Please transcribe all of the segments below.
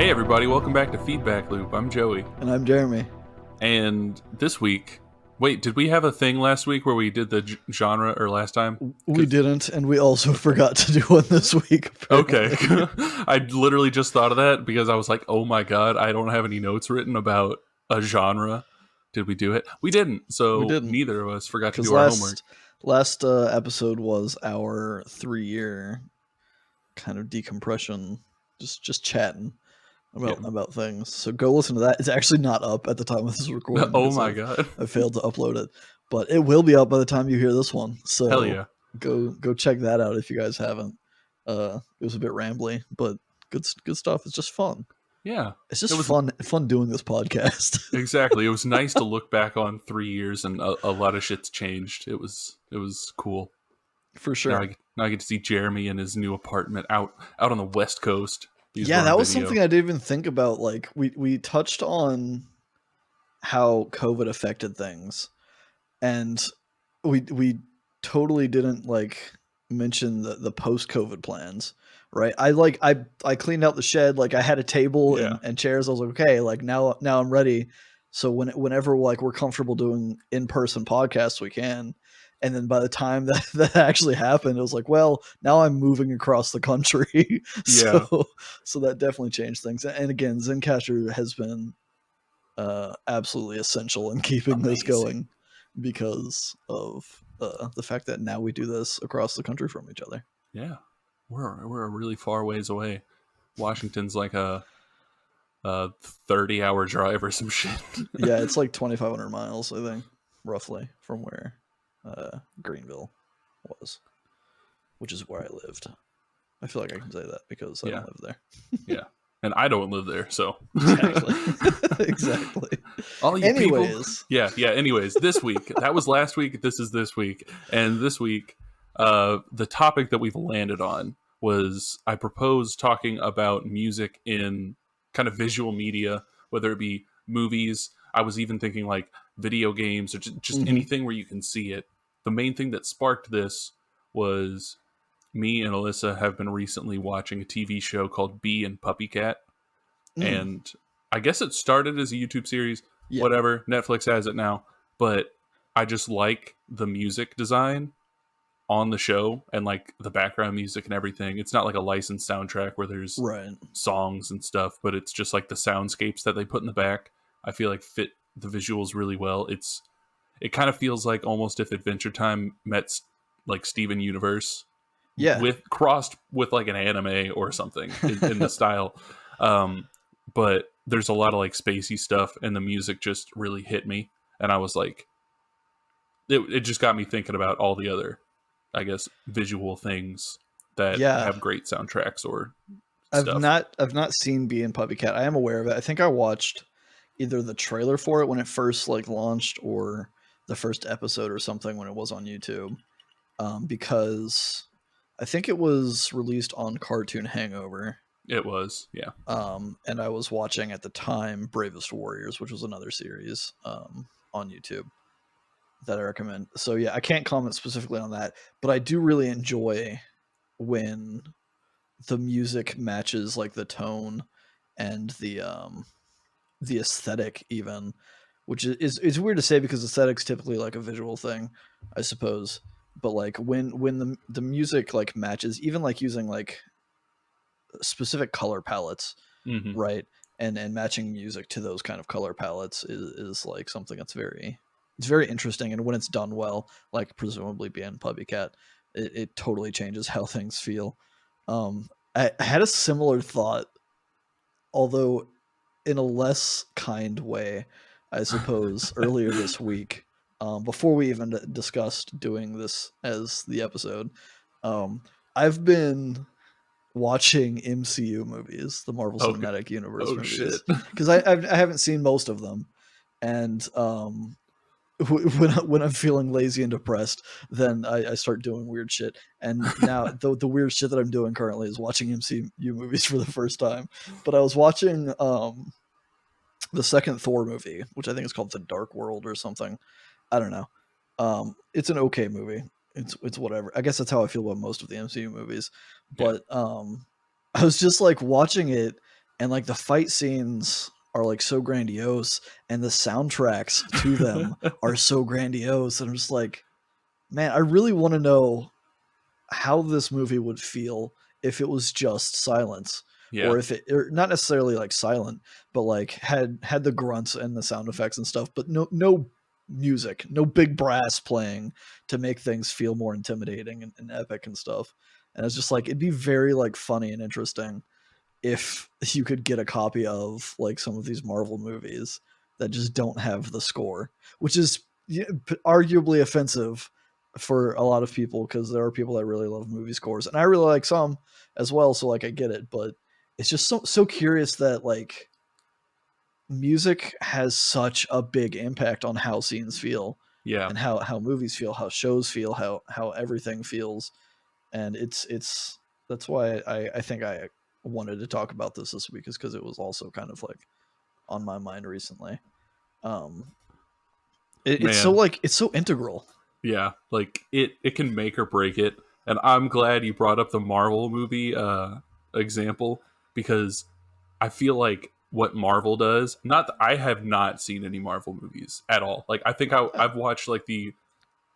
Hey everybody, welcome back to FeedbackLoop. I'm Joey. And I'm Jeremy. And this week, wait, did we have a thing last week where we did the genre, or last time? We didn't, and we also forgot to do one this week. Okay. I literally just thought of that because I was like, oh my god, I don't have any notes written about a genre. Did we do it? We didn't, so We didn't. neither of us forgot to do our homework. Last episode was our 3-year kind of decompression, just chatting about things. So go listen to that. It's actually not up at the time of this recording. Oh my god. I failed to upload it, but it will be up by the time you hear this one. So Hell yeah. Go check that out if you guys haven't. It was a bit rambly, but good stuff. It's just fun. Yeah. It's just fun doing this podcast. Exactly. It was nice to look back on 3 years and a lot of shit's changed. It was cool. For sure. Now I get to see Jeremy in his new apartment out on the West Coast. That was something I didn't even think about. Like we touched on how COVID affected things, and we totally didn't mention the post-COVID plans, right? I cleaned out the shed, I had a table and chairs. I was like, okay, now I'm ready. So whenever we're comfortable doing in-person podcasts, we can. And then by the time that actually happened, it was like, well, now I'm moving across the country. So that definitely changed things. And again, Zencastr has been absolutely essential in keeping this going because of the fact that now we do this across the country from each other. Yeah, we're a really far ways away. Washington's like a 30-hour drive or some shit. Yeah, it's like 2,500 miles, I think, roughly, from where Greenville was, which is where I lived. I feel like I can say that because I don't live there. Yeah, and I don't live there, so exactly. All you anyways, people, anyways, this week, that was last week. This is this week, and this week, the topic that we've landed on was I proposed talking about music in kind of visual media, whether it be movies. I was even thinking like video games or just anything where you can see it. The main thing that sparked this was me and Alyssa have been recently watching a TV show called Bee and Puppy Cat. And I guess it started as a YouTube series, whatever. Netflix has it now. But I just like the music design on the show and the background music and everything. It's not like a licensed soundtrack where there's songs and stuff, but it's just like the soundscapes that they put in the back. I feel like fit the visuals really well. It kind of feels like almost if Adventure Time met Steven Universe, crossed with an anime or something in the style. But there's a lot of spacey stuff, and the music just really hit me, and I was like, it just got me thinking about all the other, I guess, visual things that have great soundtracks or stuff. I've not seen Bee and Puppy Cat. I am aware of it. I think I watched either the trailer for it when it first launched or the first episode or something when it was on YouTube, because I think it was released on Cartoon Hangover. It was, yeah. And I was watching at the time Bravest Warriors, which was another series on YouTube that I recommend. So yeah, I can't comment specifically on that, but I do really enjoy when the music matches the tone and the aesthetic even, which is weird to say because aesthetic's typically a visual thing, I suppose. But when the music matches, even using specific color palettes, right, and matching music to those kind of color palettes is something that's very interesting. And when it's done well, presumably being Puppy Cat, it totally changes how things feel. I had a similar thought, although in a less kind way, I suppose, earlier this week, before we even discussed doing this as the episode. I've been watching MCU movies, the Marvel Cinematic Universe movies, because I haven't seen most of them, and when I'm feeling lazy and depressed, then I start doing weird shit. And now the weird shit that I'm doing currently is watching MCU movies for the first time. But I was watching the second Thor movie, which I think is called The Dark World or something. I don't know. It's an okay movie. It's whatever. I guess that's how I feel about most of the MCU movies. But I was just watching it and like the fight scenes are like so grandiose, and the soundtracks to them are so grandiose, and I'm just like, man, I really want to know how this movie would feel if it was just silence, Yeah. or if it, or not necessarily like silent, but like had the grunts and the sound effects and stuff, but no music, no big brass playing to make things feel more intimidating and epic and stuff. And it's just like, it'd be very like funny and interesting if you could get a copy of like some of these Marvel movies that just don't have the score, which is arguably offensive for a lot of people, because there are people that really love movie scores, and I really like some as well. So like, I get it, but it's just so curious that like music has such a big impact on how scenes feel, Yeah. and how movies feel, how shows feel, how everything feels. And it's that's why I think I wanted to talk about this week, is because it was also kind of like on my mind recently. um it's so Man. like, it's so integral. Yeah. Like it can make or break it. And I'm glad you brought up the Marvel movie example, because I feel like what Marvel does, not that I have not seen any Marvel movies at all. Like I think I've watched like the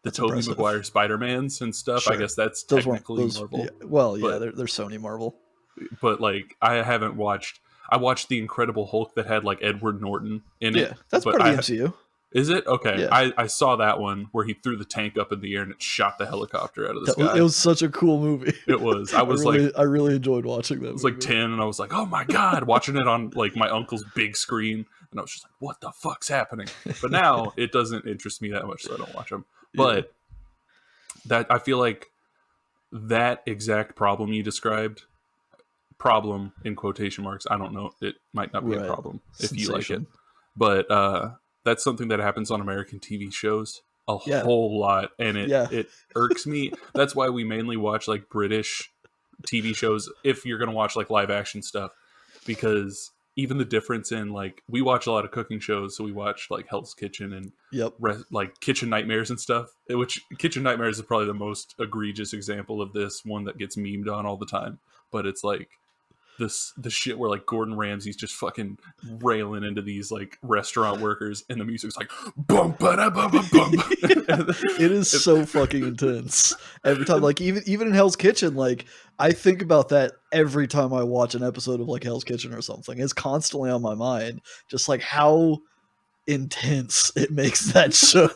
That's Tobey impressive. Maguire Spider-Mans and stuff. I Sure. guess that's Those weren't technically those, Marvel. yeah, well, yeah, But they're Sony Marvel. like I haven't watched, I watched the Incredible Hulk that had like Edward Norton in it, Yeah, that's but part of the I MCU. is it? Okay. Yeah, I saw that one where he threw the tank up in the air and it shot the helicopter out of the it sky. was such a cool movie. It was. I was like I really enjoyed watching I that was like movie. 10 and I was like, "Oh my god," watching it on like my uncle's big screen, and I was just like, "What the fuck's happening?" But now it doesn't interest me that much, so I don't watch them. Yeah, But that I feel like that exact problem you described, problem in quotation marks, I don't know, it might not be a right. problem if you like it, Sensation. but that's something that happens on American TV shows a Yeah, whole lot, and yeah. it irks me. That's why we mainly watch like British TV shows if you're going to watch like live action stuff, because even the difference in, like, we watch a lot of cooking shows, so we watch like Hell's Kitchen and Yep. like Kitchen Nightmares and stuff, which Kitchen Nightmares is probably the most egregious example of this, one that gets memed on all the time. But it's like the shit where like Gordon Ramsay's just fucking railing into these like restaurant workers, and the music's like bum ba da bum bum bum. It is so fucking intense every time. Like, even in Hell's Kitchen, like, I think about that every time I watch an episode of like Hell's Kitchen or something. It's constantly on my mind, just like how intense it makes that show.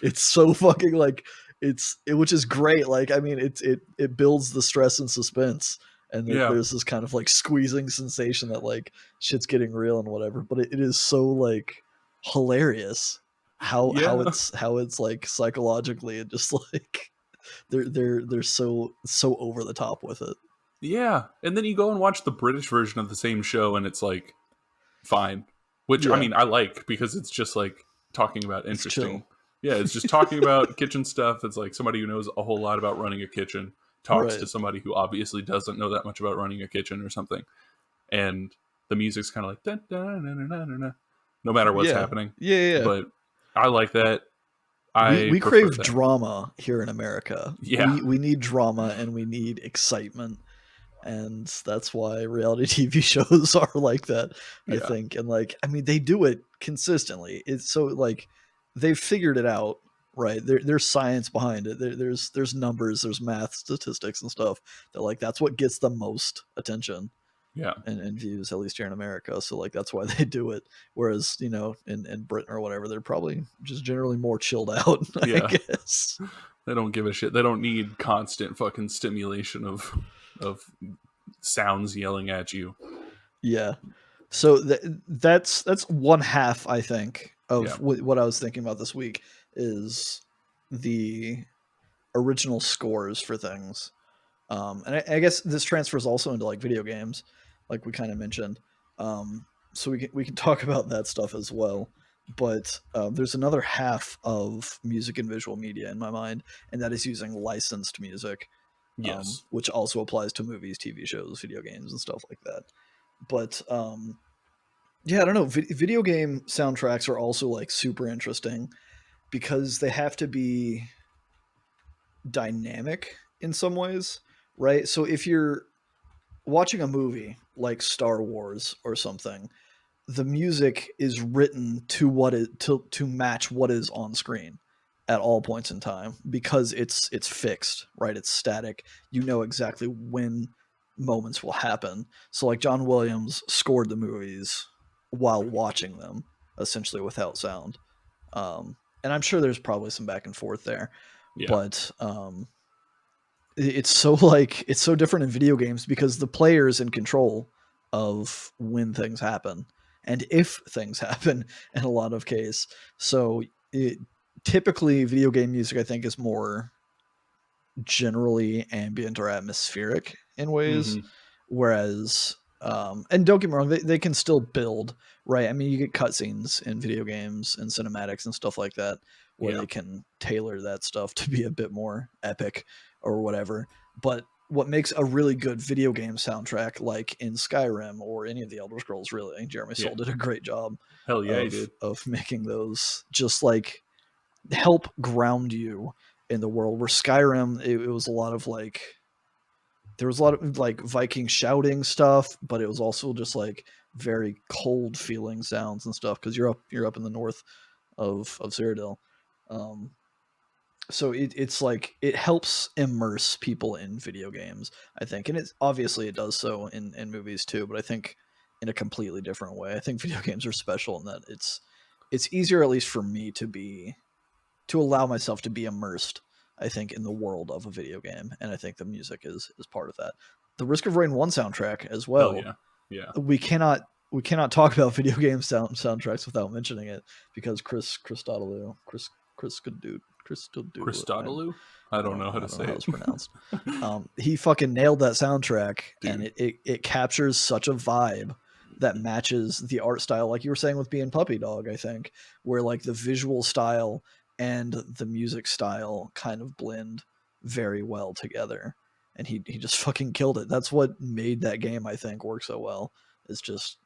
It's so fucking like, which is great. Like, I mean, it builds the stress and suspense, and Yeah, there's this kind of like squeezing sensation that like shit's getting real and whatever. But it is so like hilarious yeah, how it's like psychologically, and just like they're so over the top with it. yeah. And then you go and watch the British version of the same show, and it's like fine. Which I Yeah, mean, I like, because it's just like talking about it's interesting. chill. Yeah, it's just talking about kitchen stuff. It's like somebody who knows a whole lot about running a kitchen talks to Right. somebody who obviously doesn't know that much about running a kitchen or something. And the music's kind of like dun, dun, dun, dun, dun, dun, dun, no matter what's Yeah. happening. Yeah. Yeah. But I like that. we I we prefer crave that. drama here in America. Yeah, We need drama, and we need excitement, and that's why reality TV shows are like that, I yeah, think. And like, I mean, they do it consistently. It's so like, they've figured it out, right? There's science behind it. There's numbers, there's math, statistics, and stuff that like, that's what gets the most attention yeah, and views, at least here in America. So like, that's why they do it. Whereas, in Britain or whatever, they're probably just generally more chilled out, I yeah. guess. They don't give a shit. They don't need constant fucking stimulation of sounds yelling at you. Yeah. So that's one half, I think, Yeah. of what I was thinking about this week, is the original scores for things. And I guess this transfers also into like video games, like we kind of mentioned. So we can talk about that stuff as well. But there's another half of music and visual media in my mind, and that is using licensed music, Yes. which also applies to movies, TV shows, video games, and stuff like that. But yeah, I don't know. Video game soundtracks are also like super interesting, because they have to be dynamic in some ways, right? So if you're watching a movie like Star Wars or something, the music is written to match what is on screen at all points in time, because it's fixed, right? It's static. You know exactly when moments will happen. So like John Williams scored the movies while watching them, essentially without sound. And I'm sure there's probably some back and forth there, Yeah. but it's so different in video games because the player is in control of when things happen and if things happen in a lot of case. So typically video game music, I think, is more generally ambient or atmospheric in ways, Mm-hmm. whereas and don't get me wrong, they can still build, right? I mean, you get cutscenes in video games and cinematics and stuff like that where Yeah. they can tailor that stuff to be a bit more epic or whatever. But what makes a really good video game soundtrack, like in Skyrim or any of the Elder Scrolls, really, Jeremy Yeah. Soule did a great job Hell yeah, he did. of making those just like help ground you in the world. Where Skyrim, it was a lot of like, there was a lot of like Viking shouting stuff, but it was also just like very cold feeling sounds and stuff because you're up in the north of Cyrodiil. Um, so it's like it helps immerse people in video games, I think, and it's obviously it does so in movies too. But I think in a completely different way. I think video games are special in that it's easier, at least for me, to allow myself to be immersed, I think, in the world of a video game, and I think the music is part of that. The Risk of Rain 1 soundtrack as Hell well. yeah. Yeah. We cannot talk about video game soundtracks without mentioning it, because Chris Christodoulou? I don't know how to I don't say know how it. it's pronounced. He fucking nailed that soundtrack, and Dude. it captures such a vibe that matches the art style, like you were saying with being Puppy Dog, I think, where like the visual style and the music style kind of blend very well together. And he just fucking killed it. That's what made that game, I think, work so well. Is just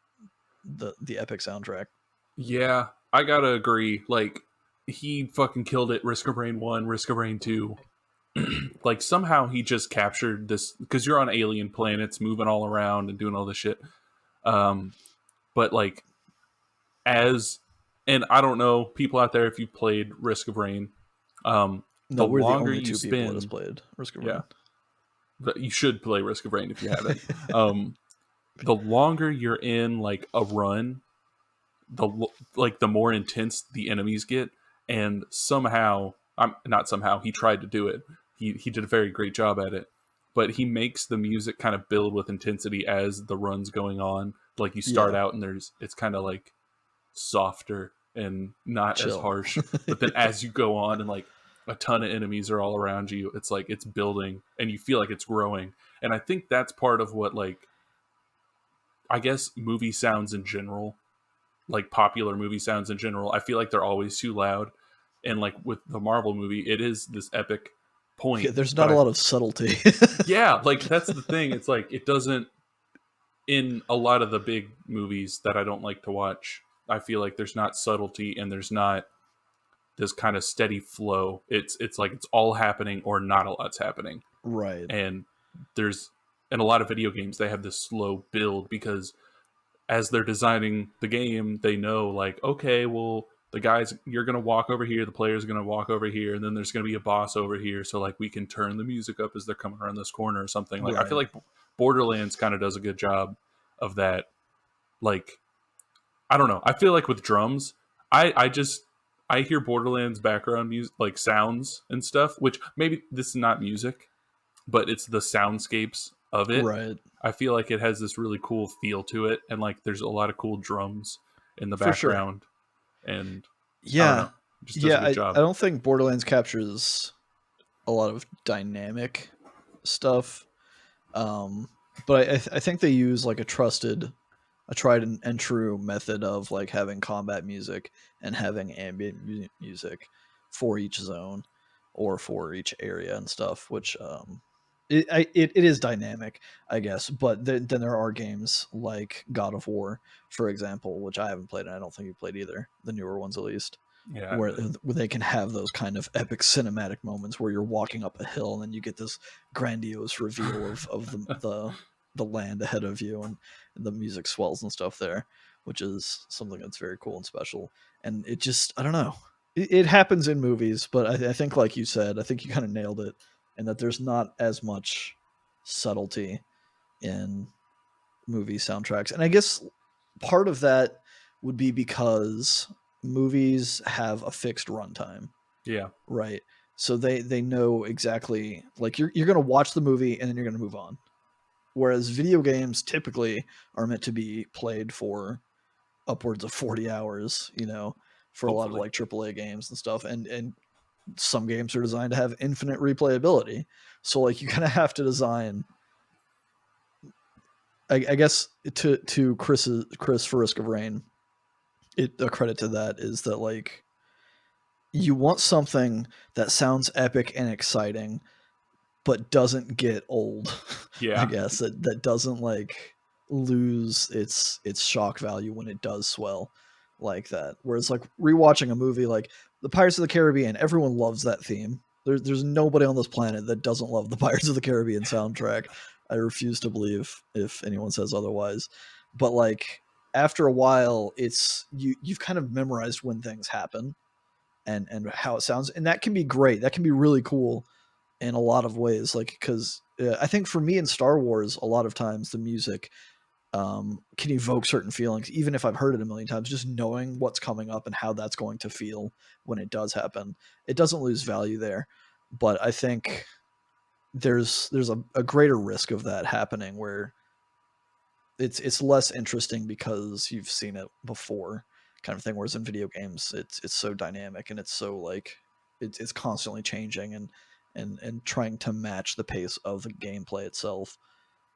the epic soundtrack. Yeah, I gotta agree. Like, he fucking killed it. Risk of Rain 1, Risk of Rain 2. Like, somehow he just captured this, because you're on alien planets moving all around and doing all this shit. Um, but, like, as, and I don't know, people out there, if you played Risk of Rain, No, the we're the longer only you two people that has spend, played Risk of yeah, Rain. you should play Risk of Rain if you haven't. The longer you're in, like, a run, the like the more intense the enemies get, and somehow, I'm not somehow, he tried to do it, he did a very great job at it, but he makes the music kind of build with intensity as the run's going on. Like, you start Yeah, out and it's kind of like softer and not as chill. harsh, but then as you go on and like a ton of enemies are all around you, it's like it's building and you feel like it's growing. And I think that's part of what, like, I guess movie sounds in general, like popular movie sounds in general, I feel like they're always too loud. And like with the Marvel movie, it is this epic Yeah, point, there's but not a lot of subtlety. yeah, like that's the thing. It's like it doesn't, in a lot of the big movies that I don't like to watch, I feel like there's not subtlety and there's not this kind of steady flow. It's like it's all happening or not a lot's happening. Right. And there's, in a lot of video games, they have this slow build because as they're designing the game, they know, like, okay, well, the guys, you're going to walk over here, the player's going to walk over here, and then there's going to be a boss over here. So, like, we can turn the music up as they're coming around this corner or something. Like, I feel Right. like Borderlands kind of does a good job of that. Like, I don't know. I feel like with drums, I just, I hear Borderlands background music, like sounds and stuff, which maybe this is not music, but it's the soundscapes of it. Right. I feel like it has this really cool feel to it, and like there's a lot of cool drums in the For sure. background, and I don't Yeah. know, it just does a Yeah, good I job. don't think Borderlands captures a lot of dynamic stuff. Um, but I think they use like a tried and true method of like having combat music and having ambient music for each zone or for each area and stuff, which it is dynamic, I guess. But then there are games like God of War, for example, which I haven't played, and I don't think you played either, the newer ones at least, Yeah, I where haven't. they can have those kind of epic cinematic moments where you're walking up a hill and then you get this grandiose reveal of the the land ahead of you, and the music swells and stuff there, which is something that's very cool and special. And it just, I don't know, it happens in movies, but I think, like you said, I think you kind of nailed it, and that there's not as much subtlety in movie soundtracks. And I guess part of that would be because movies have a fixed runtime, Yeah. right? So they know exactly, like, you're going to watch the movie and then you're going to move on. Whereas video games typically are meant to be played for upwards of 40 hours, for a lot of Hopefully. like AAA games and stuff. And some games are designed to have infinite replayability. So like you kind of have to design, I guess, to Chris for Risk of Rain, a credit to that is that, like, you want something that sounds epic and exciting, but doesn't get old. Yeah. I guess that doesn't like lose its shock value when it does swell like that. Whereas like rewatching a movie like the Pirates of the Caribbean, everyone loves that theme. There's nobody on this planet that doesn't love the Pirates of the Caribbean soundtrack. I refuse to believe if anyone says otherwise. But like after a while, you've kind of memorized when things happen and how it sounds, and that can be great. That can be really cool in a lot of ways, like, because I think for me in Star Wars, a lot of times the music can evoke certain feelings, even if I've heard it a million times. Just knowing what's coming up and how that's going to feel when it does happen, it doesn't lose value there. But I think there's a greater risk of that happening where it's less interesting because you've seen it before, kind of thing. Whereas in video games, it's so dynamic and it's so like it's constantly changing and trying to match the pace of the gameplay itself.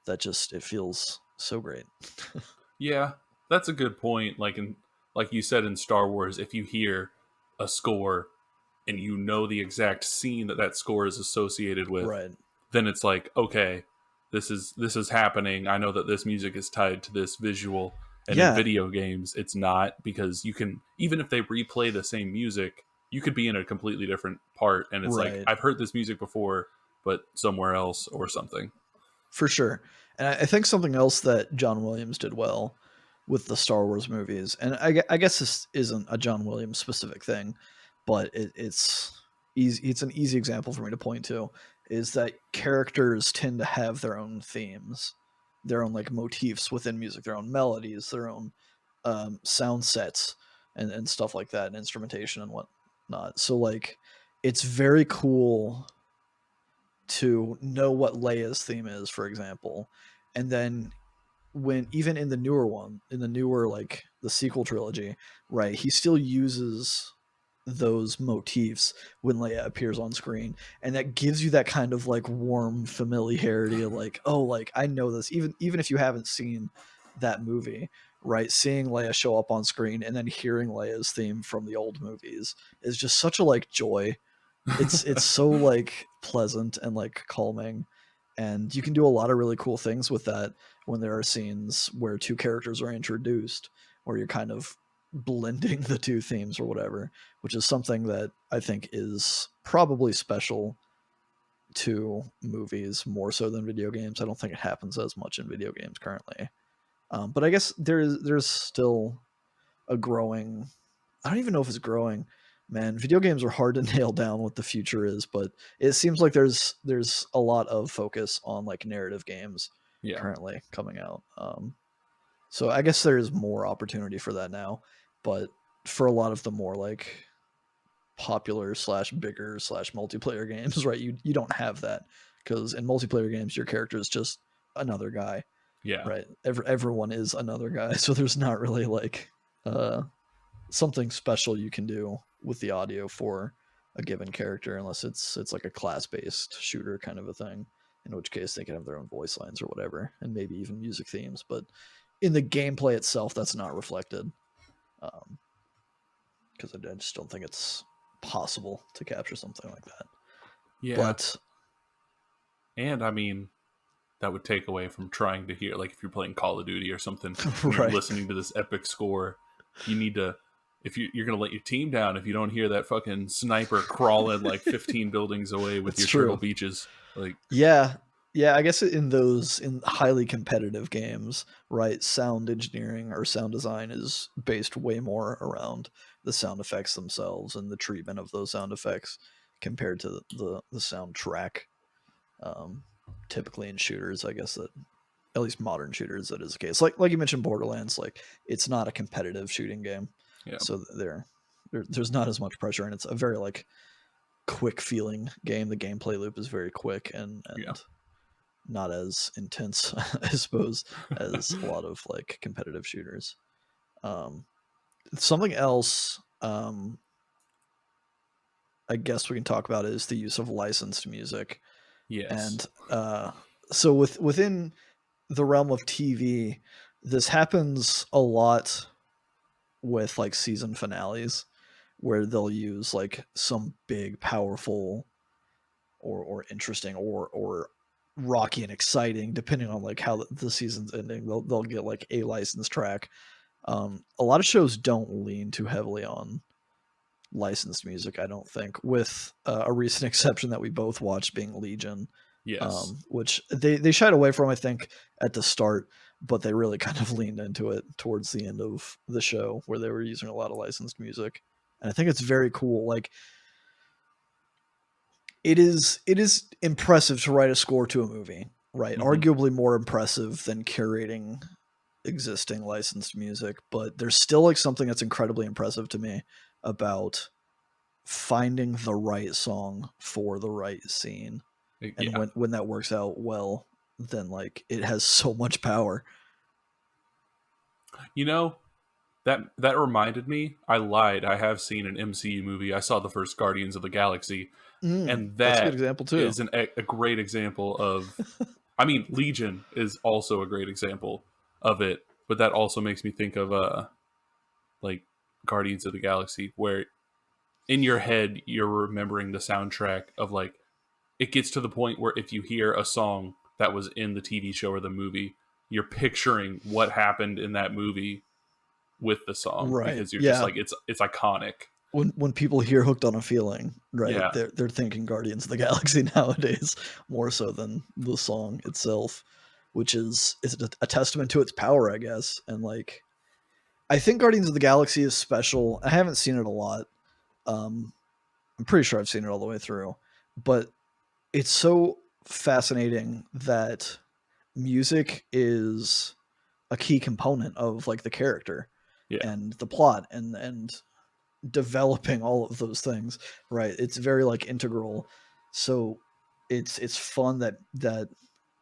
That just, it feels so great. Yeah, that's a good point. Like you said in Star Wars, if you hear a score and you know the exact scene that score is associated with, Right. then it's like, okay, this is happening. I know that this music is tied to this visual. And in Yeah. video games, it's not, because you can, even if they replay the same music, you could be in a completely different part, and it's like, Right. I've heard this music before, but somewhere else or something. For sure. And I think something else that John Williams did well with the Star Wars movies, and I guess this isn't a John Williams specific thing, but it's easy. It's an easy example for me to point to, is that characters tend to have their own themes, their own like motifs within music, their own melodies, their own sound sets, and stuff like that, and instrumentation and whatnot. So like, it's very cool to know what Leia's theme is, for example, and then when even in the newer one, in the newer like the sequel trilogy, right, he still uses those motifs when Leia appears on screen, and that gives you that kind of like warm familiarity of like, oh, like I know this, even if you haven't seen that movie, right? Seeing Leia show up on screen and then hearing Leia's theme from the old movies is just such a like joy. It's so like pleasant and like calming, and you can do a lot of really cool things with that when there are scenes where two characters are introduced, where you're kind of blending the two themes or whatever, which is something that I think is probably special to movies more so than video games. I don't think it happens as much in video games currently, but I guess there's still a growing, I don't even know if it's growing. Man, video games are hard to nail down what the future is, but it seems like there's a lot of focus on like narrative games Yeah. currently coming out. So I guess there's more opportunity for that now, but for a lot of the more like popular slash bigger slash multiplayer games, right? You don't have that, because in multiplayer games your character is just another guy, Yeah. right? Everyone is another guy, so there's not really like uh something special you can do with the audio for a given character, unless it's like a class based shooter kind of a thing, in which case they can have their own voice lines or whatever, and maybe even music themes. But in the gameplay itself, that's not reflected, because I just don't think it's possible to capture something like that. Yeah. But And I mean, that would take away from trying to hear, like if you're playing Call of Duty or something and you're right. listening to this epic score, you need to, if you're going to let your team down if you don't hear that fucking sniper crawling like 15 buildings away with It's your Turtle true. Beaches. Like, Yeah. Yeah, I guess in highly competitive games, right? Sound engineering or sound design is based way more around the sound effects themselves and the treatment of those sound effects compared to the soundtrack. Um, Typically in shooters, I guess that at least modern shooters that is the case. Like you mentioned, Borderlands, like it's not a competitive shooting game, Yeah. so there's not as much pressure, and it's a very like quick feeling game. The gameplay loop is very quick and Yeah. not as intense, I suppose, as a lot of like competitive shooters. Um, Something else, I guess we can talk about is the use of licensed music, Yes. and so within the realm of TV, this happens a lot with like season finales, where they'll use like some big, powerful, or interesting, or rocky and exciting, depending on like how the season's ending. They'll get like a licensed track. A lot of shows don't lean too heavily on licensed music, I don't think, with a recent exception that we both watched being Legion, Yes. which they shied away from, I think, at the start, but they really kind of leaned into it towards the end of the show where they were using a lot of licensed music. And I think it's very cool. Like it is impressive to write a score to a movie, right? Hmm. Arguably more impressive than curating existing licensed music, but there's still like something that's incredibly impressive to me about finding the right song for the right scene. And Yeah. when that works out well, then like it has so much power. You know, that reminded me. I lied. I have seen an MCU movie. I saw the first Guardians of the Galaxy, and That's a good that example too. is a great example of. I mean, Legion is also a great example of it, but that also makes me think of like Guardians of the Galaxy, where in your head you're remembering the soundtrack of like it gets to the point where if you hear a song that was in the TV show or the movie, you're picturing what happened in that movie with the song Right. because you're just Yeah. like it's iconic. When people hear "Hooked on a Feeling," right, Yeah. they're thinking Guardians of the Galaxy nowadays more so than the song itself, which is a testament to its power, I guess. And like, I think Guardians of the Galaxy is special. I haven't seen it a lot. Um, I'm pretty sure I've seen it all the way through, but it's so fascinating that music is a key component of like the character Yeah. and the plot and developing all of those things, right? It's very like integral. So it's fun that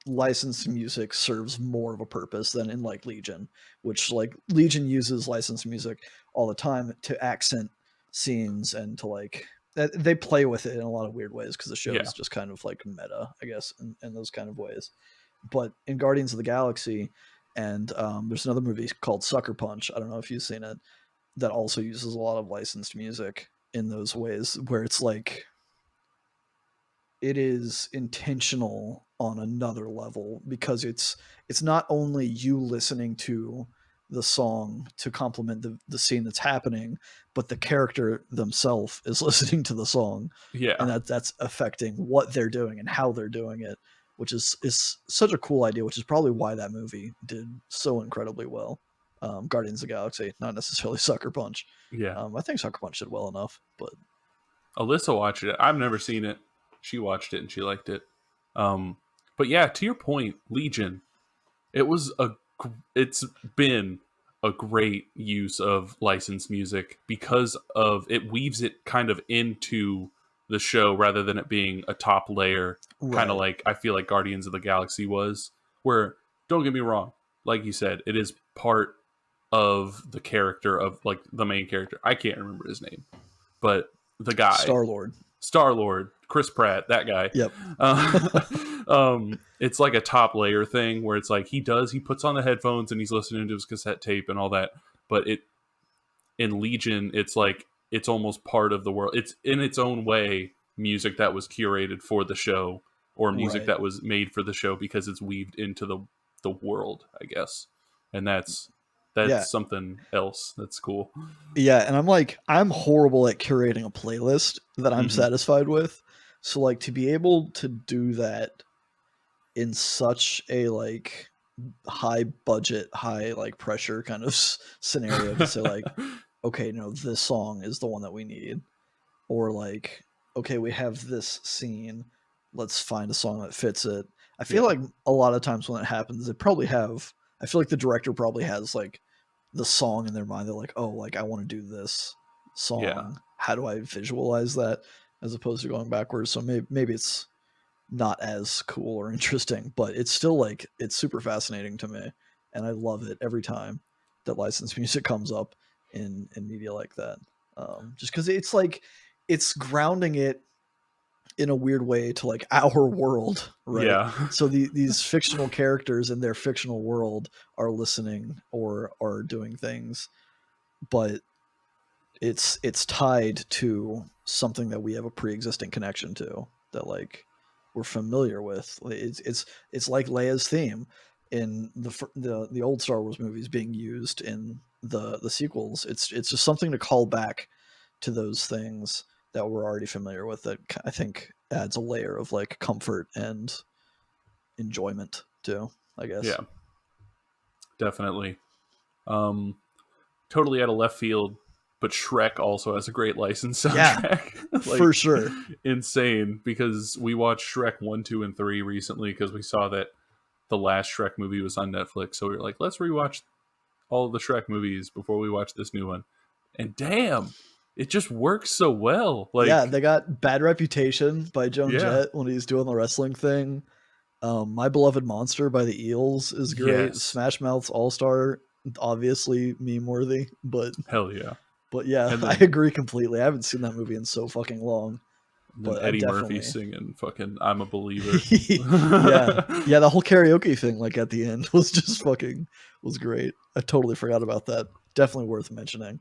licensed music serves more of a purpose than in like Legion, which like Legion uses licensed music all the time to accent scenes and to like they play with it in a lot of weird ways because the show Yeah. is just kind of like meta, I guess, in those kind of ways. But in Guardians of the Galaxy, and there's another movie called Sucker Punch. I don't know if you've seen it, that also uses a lot of licensed music in those ways where it's like it is intentional on another level because it's not only you listening to the song to complement the scene that's happening, but the character themselves is listening to the song, and Yeah. that's affecting what they're doing and how they're doing it, which is such a cool idea, which is probably why that movie did so incredibly well. Guardians of the Galaxy, not necessarily Sucker Punch. Yeah. I think Sucker Punch did well enough, but Alyssa watched it. I've never seen it. She watched it and she liked it. Um, but yeah, to your point, Legion. It was a. It's been a great use of licensed music because of it weaves it kind of into the show rather than it being a top layer, kind of right, like I feel like Guardians of the Galaxy was. Where don't get me wrong, like you said, it is part of the character of like the main character. I can't remember his name, but the guy, Star Lord. Star Lord, Chris Pratt, that guy. Yep. Uh, it's like a top layer thing where it's like he puts on the headphones and he's listening to his cassette tape and all that. But it in Legion, it's like it's almost part of the world. It's in its own way music that was curated for the show or music Right. that was made for the show because it's weaved into the world, I guess. And Yeah. that's something else that's cool. Yeah, and I'm horrible at curating a playlist that I'm Hmm. satisfied with. So like to be able to do that in such a like high budget, high like pressure kind of scenario to say like, okay, no, this song is the one that we need, or like, okay, we have this scene, let's find a song that fits it. I feel like a lot of times when it happens, they probably have. I feel like the director probably has like the song in their mind. They're like, oh, like I want to do this song. Yeah. How do I visualize that as opposed to going backwards? So maybe it's not as cool or interesting, but it's still like it's super fascinating to me, and I love it every time that licensed music comes up in media like that. Just because it's like it's grounding it in a weird way to like our world, right? Yeah. So these fictional characters in their fictional world are listening or are doing things, but it's tied to something that we have a pre-existing connection to, that like we're familiar with. It's like Leia's theme in the old Star Wars movies being used in the sequels. It's just something to call back to those things that we're already familiar with, that I think adds a layer of like comfort and enjoyment too, I guess. Yeah, definitely. Totally out of left field, but Shrek also has a great license soundtrack. Yeah, like, for sure. Insane, because we watched Shrek 1, 2, and 3 recently because we saw that the last Shrek movie was on Netflix. So we were like, let's rewatch all of the Shrek movies before we watch this new one. And damn, it just works so well. Like, yeah, they got Bad Reputation by Joan yeah. Jett when he's doing the wrestling thing. My Beloved Monster by the Eels is great. Yes. Smash Mouth's All Star, obviously meme worthy, but Yeah. yeah, And I then, agree completely. I haven't seen that movie in so fucking long, but I Eddie Murphy definitely singing fucking "I'm a Believer." yeah, the whole karaoke thing like at the end was just fucking was great. I totally forgot about that. Definitely worth mentioning.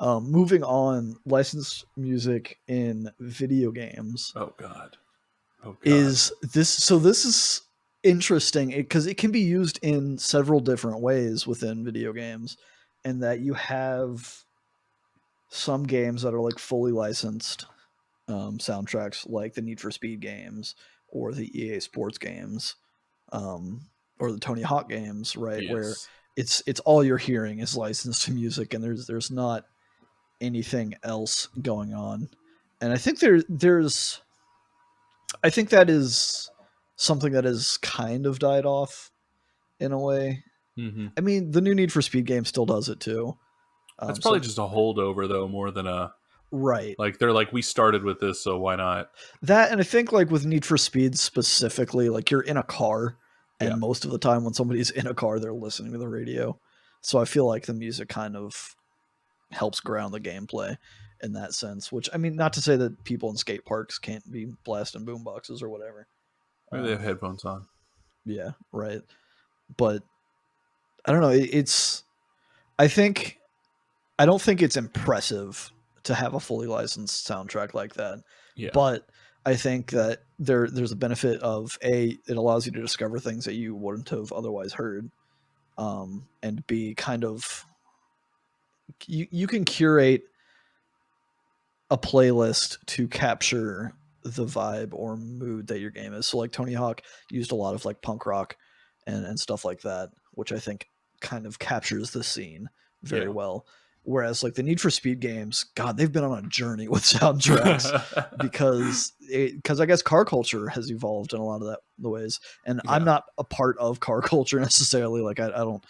Moving on, licensed music in video games Oh god. is this. So this is interesting because it can be used in several different ways within video games, and that you have some games that are like fully licensed soundtracks, like the Need for Speed games or the EA Sports games, or the Tony Hawk games, right? Where Yes. it's all you're hearing is licensed music, and there's not anything else going on. And I think there's I think that is something that has kind of died off in a way. Mm-hmm. I mean, the new Need for Speed game still does it too. That's So probably just a holdover, though, more than a right, like. They're like, we started with this, so why not? that, and I think like with Need for Speed specifically, like you're in a car, Yeah. and most of the time when somebody's in a car, they're listening to the radio. So I feel like the music kind of helps ground the gameplay in that sense. Which, I mean, not to say that people in skate parks can't be blasting boom boxes or whatever. Maybe they have headphones on. Yeah, right. But I don't know. It's I think I don't think it's impressive to have a fully licensed soundtrack like that. Yeah. But I think that there's a benefit of A, it allows you to discover things that you wouldn't have otherwise heard. And B, kind of you can curate a playlist to capture the vibe or mood that your game is. So like Tony Hawk used a lot of like punk rock and stuff like that, which I think kind of captures the scene very well. Whereas like the Need for Speed games, God, they've been on a journey with soundtracks because I guess car culture has evolved in a lot of the ways. And I'm not a part of car culture necessarily. Like I don't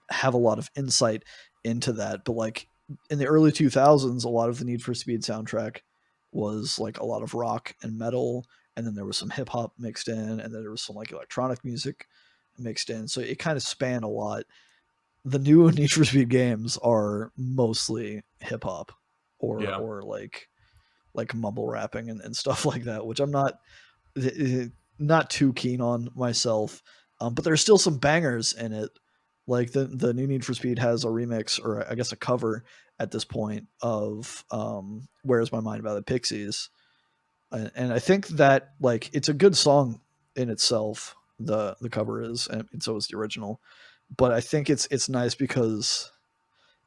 have a lot of insight into that, but like in the early 2000s, a lot of the Need for Speed soundtrack was like a lot of rock and metal, and then there was some hip hop mixed in, and then there was some like electronic music mixed in. So it kind of spanned a lot. The new Need for Speed games are mostly hip hop or like mumble rapping and stuff like that, which I'm not too keen on myself. But there's still some bangers in it. Like the new Need for Speed has a remix, or I guess a cover at this point, of "Where's My Mind" by the Pixies, and I think that like it's a good song in itself. The cover is, and so is the original. But I think it's nice because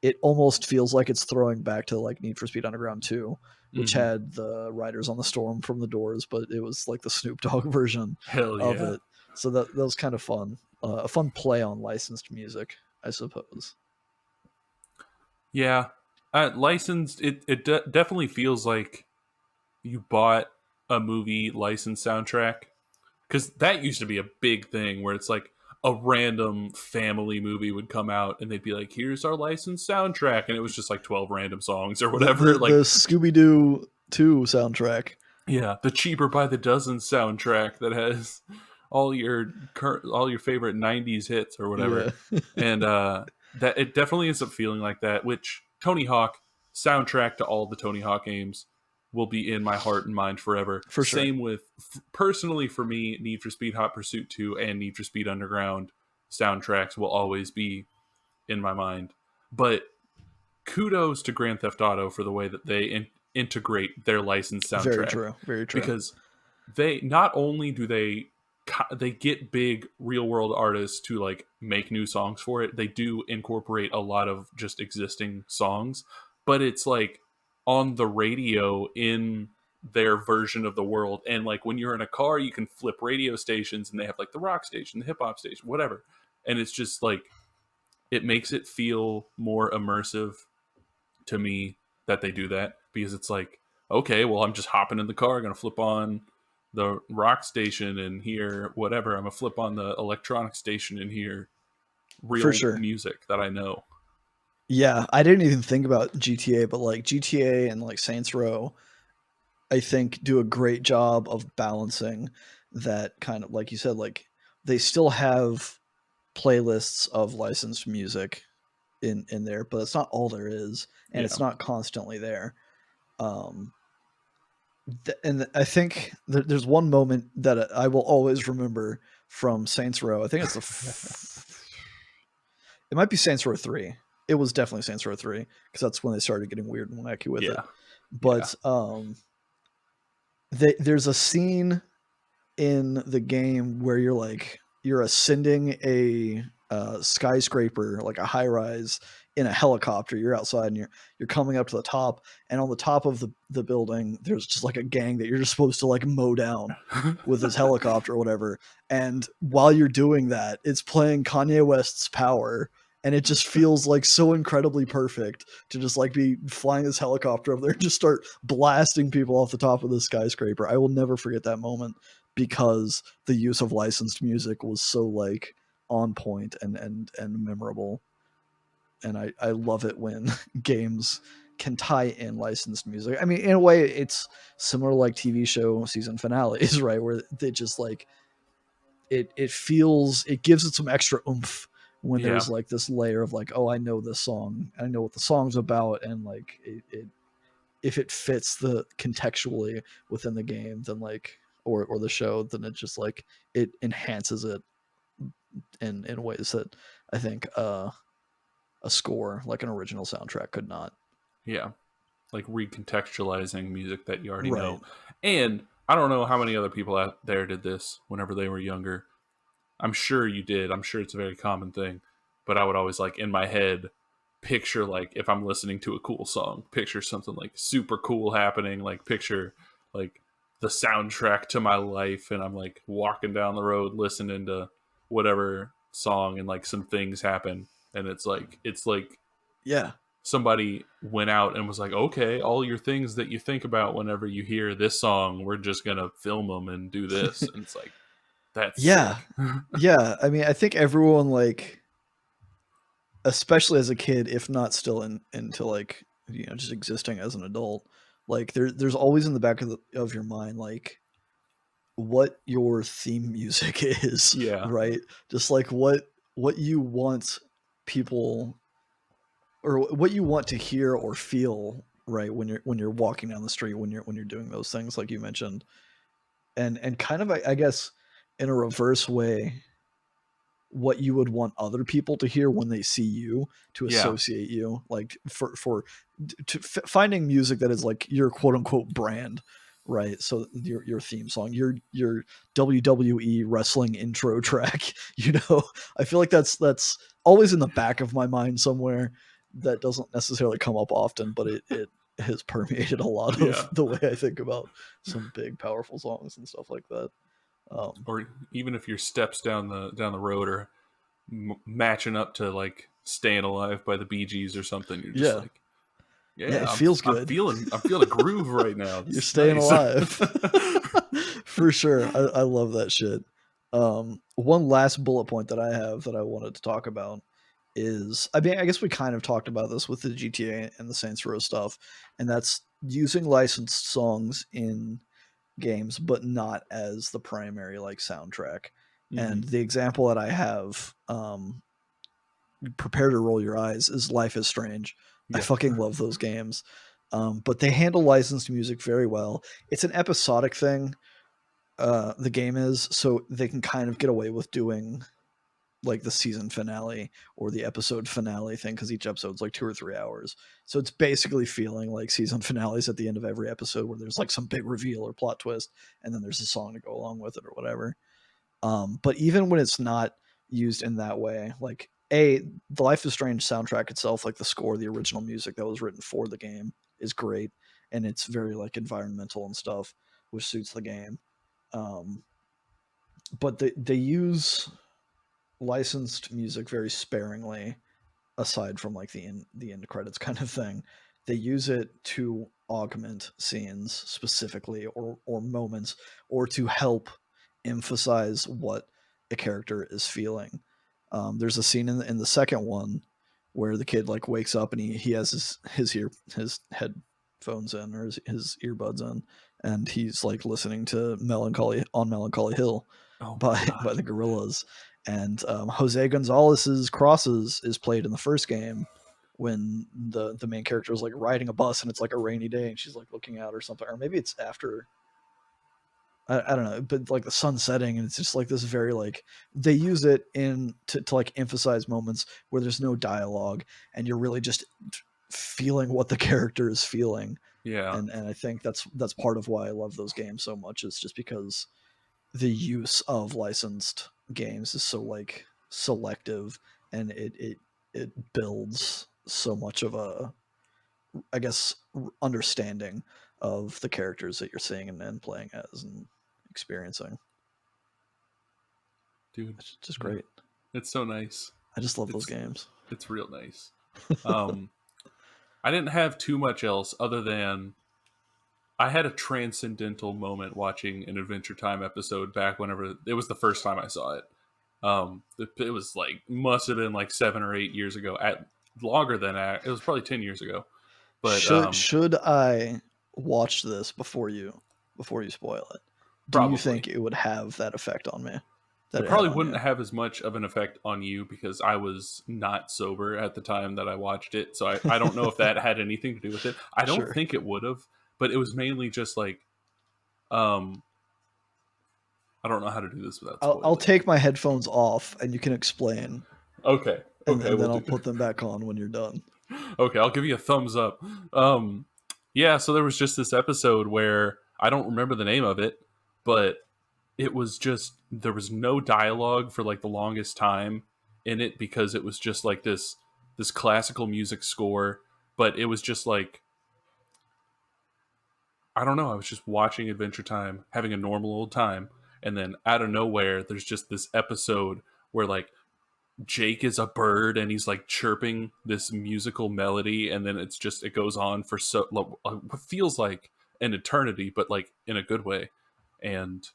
it almost feels like it's throwing back to like Need for Speed Underground 2, which Mm-hmm. had the Riders on the Storm from the Doors, but it was like the Snoop Dogg version Hell of yeah. it. So that was kind of fun. A fun play on licensed music, I suppose. Yeah. Licensed, it definitely feels like you bought a movie licensed soundtrack, because that used to be a big thing where it's like a random family movie would come out and they'd be like, here's our licensed soundtrack, and it was just like 12 random songs or whatever. The Like, Scooby-Doo 2 soundtrack. yeah, the Cheaper by the Dozen soundtrack that has all your favorite 90s hits or whatever. Yeah. And that it definitely ends up feeling like that, which Tony Hawk soundtrack to all the Tony Hawk games will be in my heart and mind forever. For sure. Same with, personally for me, Need for Speed Hot Pursuit 2 and Need for Speed Underground soundtracks will always be in my mind. But kudos to Grand Theft Auto for the way that they integrate their licensed Very soundtrack, true. Very true. because they not only do they get big real world artists to like make new songs for it, they do incorporate a lot of just existing songs, but it's like on the radio in their version of the world. And like when you're in a car, you can flip radio stations and they have like the rock station, the hip hop station, whatever, and it's just like it makes it feel more immersive to me that they do that, because it's like, okay, well, I'm just hopping in the car, gonna flip on the rock station and hear whatever. I'm gonna flip on the electronic station and hear For real sure. music that I know. Yeah, I didn't even think about GTA, but like GTA and like Saints Row, I think do a great job of balancing that kind of, like you said, like they still have playlists of licensed music in there, but it's not all there is, and Yeah. it's not constantly there. Um, and I think there's one moment that I will always remember from Saints Row. I think it's it might be Saints Row 3. It was definitely Saints Row 3 because that's when they started getting weird and wacky with it. Yeah. Yeah. But there's a scene in the game where you're ascending a skyscraper, like a high rise, in a helicopter. You're outside and you're coming up to the top, and on the top of the building there's just like a gang that you're just supposed to like mow down with this helicopter or whatever. And while you're doing that, it's playing Kanye West's Power, and it just feels like so incredibly perfect to just like be flying this helicopter over there and just start blasting people off the top of the skyscraper. I will never forget that moment because the use of licensed music was so like on point and memorable. And I love it when games can tie in licensed music. I mean, in a way, it's similar to like TV show season finales, right? Where they just like it feels, it gives it some extra oomph when Yeah. there's like this layer of like, oh, I know this song, I know what the song's about, and like it if it fits the contextually within the game, then like or the show, then it just like it enhances it in ways that I think a score like an original soundtrack could not. Yeah. Like recontextualizing music that you already Right. know. And I don't know how many other people out there did this whenever they were younger. I'm sure you did. I'm sure it's a very common thing. But I would always like in my head picture, like if I'm listening to a cool song, picture something like super cool happening, like picture like the soundtrack to my life, and I'm like walking down the road listening to whatever song, and like some things happen, and it's like Yeah. somebody went out and was like, okay, all your things that you think about whenever you hear this song, we're just gonna film them and do this. And it's like, that's Yeah. sick. Yeah. I mean, I think everyone like, especially as a kid, if not still into like, you know, just existing as an adult, like there's always in the back of your mind like what your theme music is, Yeah. right? Just like what you want people, or what you want to hear or feel, right, when you're walking down the street, when you're doing those things like you mentioned. And kind of I guess in a reverse way, what you would want other people to hear when they see you, to Yeah. associate you, like finding music that is like your quote unquote brand, right? So your theme song, your WWE wrestling intro track, you know. I feel like that's always in the back of my mind somewhere, that doesn't necessarily come up often, but it has permeated a lot of the way I think about some big, powerful songs and stuff like that. Or even if your steps down the road are matching up to like "Staying Alive" by the Bee Gees or something, you're just like, it feels good. I'm feeling a groove right now. You're staying alive. For sure. I love that shit. One last bullet point that I have that I wanted to talk about is, I mean, I guess we kind of talked about this with the GTA and the Saints Row stuff, and that's using licensed songs in games, but not as the primary like soundtrack. Mm-hmm. And the example that I have, prepare to roll your eyes, is Life is Strange. I fucking love those games. But they handle licensed music very well. It's an episodic thing. The game is, so they can kind of get away with doing like the season finale or the episode finale thing, because each episode's like 2 or 3 hours. So it's basically feeling like season finales at the end of every episode, where there's like some big reveal or plot twist, and then there's a song to go along with it or whatever. But even when it's not used in that way, like the Life is Strange soundtrack itself, like the score, the original music that was written for the game, is great, and it's very like environmental and stuff, which suits the game. But they use licensed music very sparingly, aside from like the end credits kind of thing. They use it to augment scenes specifically, or moments, or to help emphasize what a character is feeling. There's a scene in the second one where the kid like wakes up and he has his headphones in, or his earbuds in, and he's like listening to Melancholy Hill by the Gorillaz. And Jose Gonzalez's Crosses is played in the first game when the main character is like riding a bus, and it's like a rainy day and she's like looking out or something, or maybe it's after. I don't know, but like the sun setting, and it's just like this very like, they use it to like emphasize moments where there's no dialogue and you're really just feeling what the character is feeling. And I think that's part of why I love those games so much, is just because the use of licensed games is so like selective, and it builds so much of a, I guess, understanding of the characters that you're seeing and playing as and experiencing. Dude, it's just great. It's so nice. I just love those games. It's real nice. I didn't have too much else other than I had a transcendental moment watching an Adventure Time episode back whenever it was the first time I saw it. It was like, must have been like 7 or 8 years ago, at longer than that. It was probably 10 years ago. But should I watch this before you spoil it? Do you think it would have that effect on me? It probably wouldn't have as much of an effect on you, because I was not sober at the time that I watched it. So I don't know if that had anything to do with it. I don't think it would have, but it was mainly just like, I don't know how to do this without spoiling. I'll take my headphones off and you can explain. Okay. And then I'll put them back on when you're done. Okay, I'll give you a thumbs up. Yeah, so there was just this episode where I don't remember the name of it, but it was just, there was no dialogue for like the longest time in it, because it was just like this classical music score, but it was just like, I don't know, I was just watching Adventure Time, having a normal old time, and then out of nowhere there's just this episode where like Jake is a bird and he's like chirping this musical melody, and then it goes on for what feels like an eternity, but like in a good way. And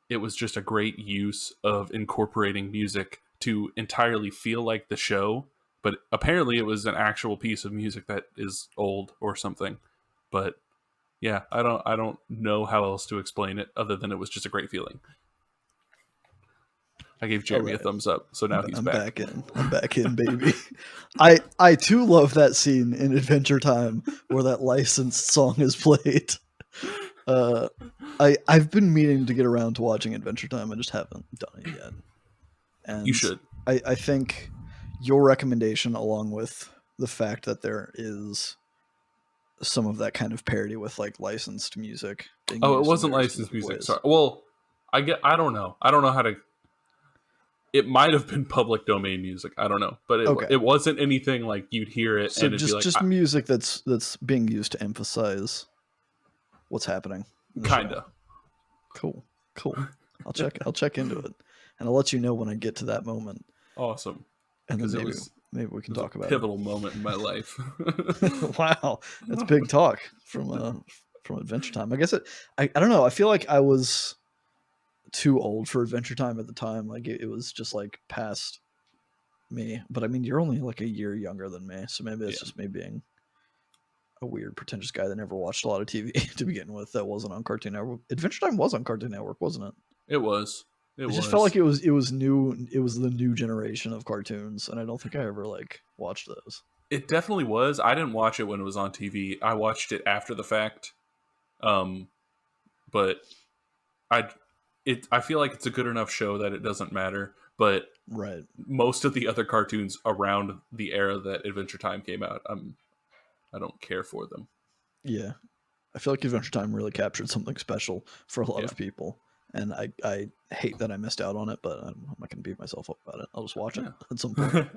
it was just a great use of incorporating music to entirely feel like the show, but apparently it was an actual piece of music that is old or something. But yeah, I don't know how else to explain it other than it was just a great feeling. I gave Jeremy a thumbs up, so now he's back. I'm back in, baby. I too love that scene in Adventure Time where that licensed song is played. I've been meaning to get around to watching Adventure Time. I just haven't done it yet. And you should. I think your recommendation, along with the fact that there is some of that kind of parody with like licensed music. Oh, it wasn't licensed music. Sorry. Well, I don't know how to. it might have been public domain music. I don't know, but it wasn't anything like you'd hear it so and it'd be like just music that's being used to emphasize what's happening. Kinda. Cool. I'll check into it, and I'll let you know when I get to that moment. Awesome. And then maybe we can talk about pivotal moment in my life. Wow, that's big talk from Adventure Time. I guess I don't know. I feel like I was too old for Adventure Time at the time. Like it was just like past me. But I mean, you're only like a year younger than me, so maybe it's just me being a weird, pretentious guy that never watched a lot of TV to begin with. That wasn't on Cartoon Network. Adventure Time was on Cartoon Network, wasn't it? It was. It just felt like it was new. It was the new generation of cartoons, and I don't think I ever like watched those. It definitely was. I didn't watch it when it was on TV. I watched it after the fact. But I feel like it's a good enough show that it doesn't matter. But most of the other cartoons around the era that Adventure Time came out, I don't care for them. Yeah, I feel like Adventure Time really captured something special for a lot of people. And I hate that I missed out on it, but I'm not going to beat myself up about it. I'll just watch it at some point.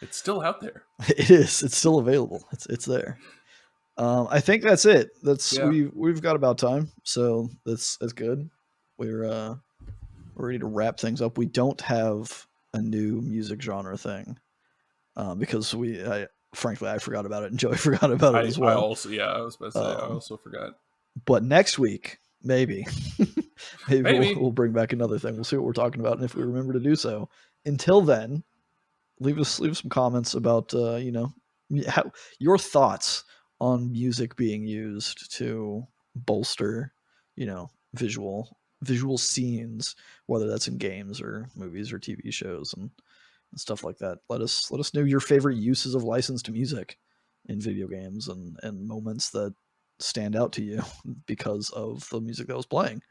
It's still out there. It is. It's still available. It's there. I think that's it. We've got about time, so that's good. We're ready to wrap things up. We don't have a new music genre thing because frankly I forgot about it, and Joey forgot about it as well. I was about to say I also forgot. But next week. Maybe we'll bring back another thing. We'll see what we're talking about, and if we remember to do so. Until then, leave us some comments about how your thoughts on music being used to bolster visual scenes, whether that's in games or movies or TV shows and stuff like that. Let us know your favorite uses of licensed music in video games and moments that stand out to you because of the music that was playing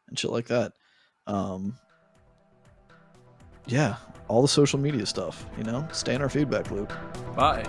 and shit like that. All the social media stuff, stay in our feedback loop. Bye.